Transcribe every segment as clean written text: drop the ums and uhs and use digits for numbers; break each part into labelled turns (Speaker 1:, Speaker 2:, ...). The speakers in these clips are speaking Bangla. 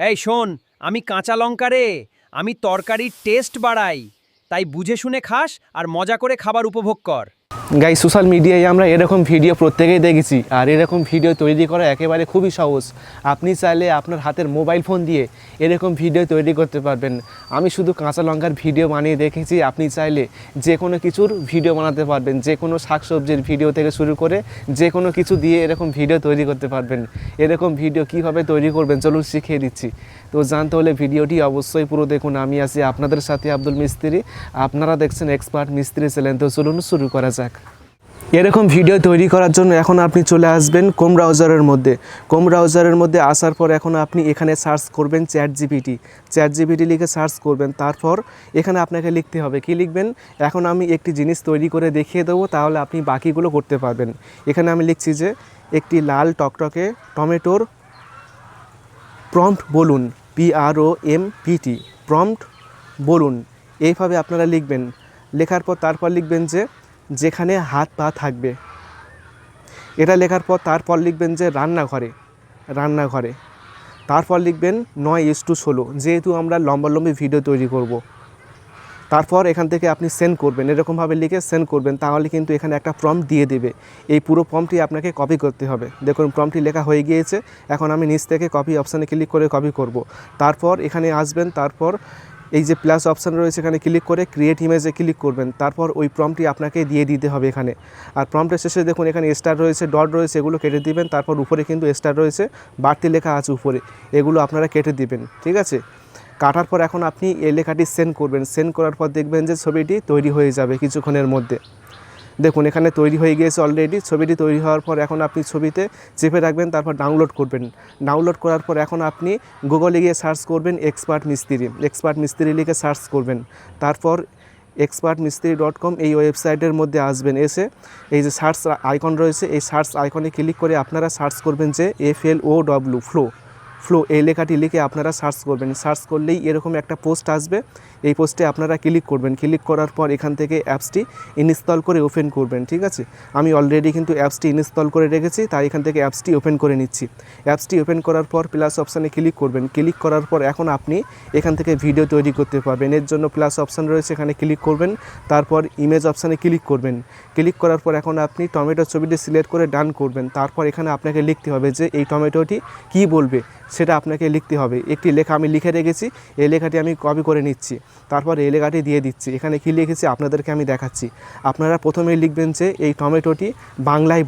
Speaker 1: এই শোন, আমি কাঁচা লঙ্কা রে। আমি তরকারির টেস্ট বাড়াই, তাই বুঝে শুনে খাস আর মজা করে খাবার উপভোগ কর।
Speaker 2: গাই সোশ্যাল মিডিয়ায় আমরা এরকম ভিডিও প্রত্যেকেই দেখেছি, আর এরকম ভিডিও তৈরি করা একেবারে খুবই সহজ। আপনি চাইলে আপনার হাতের মোবাইল ফোন দিয়ে এরকম ভিডিও তৈরি করতে পারবেন। আমি শুধু কাঁচা লঙ্কার ভিডিও বানিয়ে দেখেছি, আপনি চাইলে যে কোনো কিছুর ভিডিও বানাতে পারবেন। যে কোনো শাকসবজির ভিডিও থেকে শুরু করে যে কোনো কিছু দিয়ে এরকম ভিডিও তৈরি করতে পারবেন। এরকম ভিডিও কিভাবে তৈরি করবেন চলুন শিখিয়ে দিচ্ছি। তো জানতে হলে ভিডিওটি অবশ্যই পুরো দেখুন। আমি আছি আপনাদের সাথে আব্দুল মিস্ত্রি, আপনারা দেখছেন এক্সপার্ট মিস্ত্রি চ্যানেল। তো চলুন শুরু করা যাক। এরকম ভিডিও তৈরি করার জন্য এখন আপনি চলে আসবেন ক্রোম ব্রাউজারের মধ্যে। ক্রোম ব্রাউজারের মধ্যে আসার পর এখন আপনি এখানে সার্চ করবেন চ্যাট জিপিটি লিখে সার্চ করবেন। তারপর এখানে আপনাকে লিখতে হবে, কি লিখবেন? এখন আমি একটি জিনিস তৈরি করে দেখিয়ে দেবো, তাহলে আপনি বাকিগুলো করতে পারবেন। এখানে আমি লিখছি যে একটি লাল টকটকে টমেটোর প্রম্পট বলুন, PROMPT, প্রম্পট বলুন। এইভাবে আপনারা লিখবেন। লেখার পর তারপর লিখবেন যে যেখানে হাত পা থাকবে, এটা লেখার পর তারপর লিখবেন যে রান্নাঘরে। তারপর লিখবেন 9:16, যেহেতু আমরা লম্বালম্বি ভিডিও তৈরি করব। তারপর এখান থেকে আপনি সেন্ড করবেন, এরকমভাবে লিখে সেন্ড করবেন, তাহলে কিন্তু এখানে একটা প্রম্পট দিয়ে দেবে। এই পুরো প্রম্পটটি আপনাকে কপি করতে হবে। দেখুন প্রম্পটটি লেখা হয়ে গিয়েছে। এখন আমি নিচ থেকে কপি অপশানে ক্লিক করে কপি করব। তারপর এখানে আসবেন, তারপর এই যে প্লাস অপশান রয়েছে এখানে ক্লিক করে ক্রিয়েট ইমেজে ক্লিক করবেন। তারপর ওই প্রম্পটটি আপনাকে দিয়ে দিতে হবে এখানে। আর প্রম্পটের শেষে দেখুন এখানে স্টার রয়েছে, ডট রয়েছে, এগুলো কেটে দিবেন। তারপর উপরে কিন্তু স্টার রয়েছে, বাড়তি লেখা আছে উপরে, এগুলো আপনারা কেটে দিবেন। ঠিক আছে, কাটার পর এখন আপনি এই লেখাটি সেন্ড করবেন। সেন্ড করার পর দেখবেন যে ছবিটি তৈরি হয়ে যাবে কিছুক্ষণের মধ্যে। দেখুন এখানে তৈরি হয়ে গিয়েছে অলরেডি। ছবিটি তৈরি হওয়ার পর এখন আপনি ছবিতে চেপে রাখবেন, তারপর ডাউনলোড করবেন। ডাউনলোড করার পর এখন আপনি গুগলে গিয়ে সার্চ করবেন এক্সপার্ট মিস্ত্রি লিখে সার্চ করবেন। তারপর expertmistri.com এই ওয়েবসাইটের মধ্যে আসবেন। এসে এই যে সার্চ আইকন রয়েছে, এই সার্চ আইকনে ক্লিক করে আপনারা সার্চ করবেন যে FLOW ফ্লো এই লেখাটি লিখে আপনারা সার্চ করবেন। সার্চ করলেই এরকম একটা পোস্ট আসবে। এই পোস্টে আপনারা ক্লিক করবেন। ক্লিক করার পর এখান থেকে অ্যাপসটি ইনস্টল করে ওপেন করবেন। ঠিক আছে, আমি অলরেডি কিন্তু অ্যাপসটি ইনস্টল করে রেখেছি, তাই এখান থেকে অ্যাপসটি ওপেন করে নিচ্ছি। অ্যাপসটি ওপেন করার পর প্লাস অপশানে ক্লিক করবেন। ক্লিক করার পর এখন আপনি এখান থেকে ভিডিও তৈরি করতে পারবেন। এর জন্য প্লাস অপশান রয়েছে, এখানে ক্লিক করবেন। তারপর ইমেজ অপশানে ক্লিক করবেন। ক্লিক করার পর এখন আপনি টমেটো ছবিটি সিলেক্ট করে ডান করবেন। তারপর এখানে আপনাকে লিখতে হবে যে এই টমেটোটি কী বলবে সেটা আপনাকে লিখতে হবে। একটি লেখা আমি লিখে রেখেছি, এই লেখাটি আমি কপি করে নিচ্ছি। তারপর এই লেখাটি দিয়ে দিচ্ছি। এখানে কী লিখেছি আপনাদেরকে আমি দেখাচ্ছি। আপনারা প্রথমেই লিখবেন যে এই টমেটোটি বাংলায়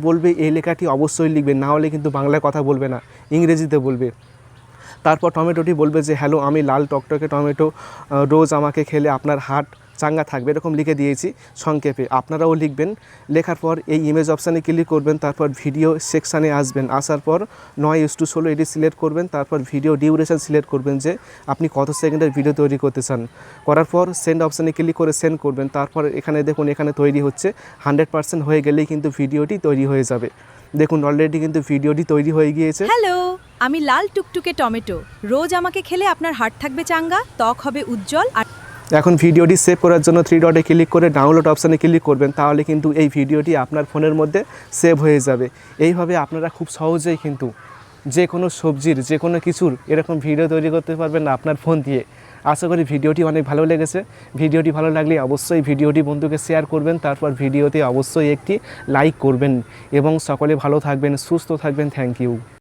Speaker 2: বলবে, এই লেখাটি অবশ্যই লিখবেন, না হলে কিন্তু বাংলায় কথা বলবে না, ইংরেজিতে বলবে। তারপর টমেটোটি বলবে যে হ্যালো, আমি লাল টকটকে টমেটো, রোজ আমাকে খেলে আপনার হার্ট চাঙ্গা থাকবে, এরকম লিখে দিয়েছি সংক্ষেপে। আপনারাও লিখবেন। লেখার পর এই ইমেজ অপশানে ক্লিক করবেন। তারপর ভিডিও সেকশানে আসবেন। আসার পর 9:16 এটি সিলেক্ট করবেন। তারপর ভিডিও ডিউরেশন সিলেক্ট করবেন যে আপনি কত সেকেন্ডের ভিডিও তৈরি করতে চান। করার পর সেন্ড অপশানে ক্লিক করে সেন্ড করবেন। তারপর এখানে দেখুন এখানে তৈরি হচ্ছে। 100% হয়ে গেলেই কিন্তু ভিডিওটি তৈরি হয়ে যাবে। দেখুন অলরেডি কিন্তু ভিডিওটি তৈরি হয়ে গিয়েছে।
Speaker 3: হ্যালো, আমি লাল টুকটুকে টমেটো, রোজ আমাকে খেলে আপনার হার্ট থাকবে চাঙ্গা, ত্বক হবে উজ্জ্বল। আর
Speaker 2: এখন ভিডিওটি সেভ করার জন্য 3 ডটে ক্লিক করে ডাউনলোড অপশানে ক্লিক করবেন, তাহলে কিন্তু এই ভিডিওটি আপনার ফোনের মধ্যে সেভ হয়ে যাবে। এইভাবে আপনারা খুব সহজেই কিন্তু যে কোনো সবজির যে কোনো কিছুর এরকম ভিডিও তৈরি করতে পারবেন আপনার ফোন দিয়ে। আশা করি ভিডিওটি অনেক ভালো লেগেছে। ভিডিওটি ভালো লাগলে অবশ্যই ভিডিওটি বন্ধুকে শেয়ার করবেন। তারপর ভিডিওতে অবশ্যই একটি লাইক করবেন এবং সকলে ভালো থাকবেন, সুস্থ থাকবেন। Thank you.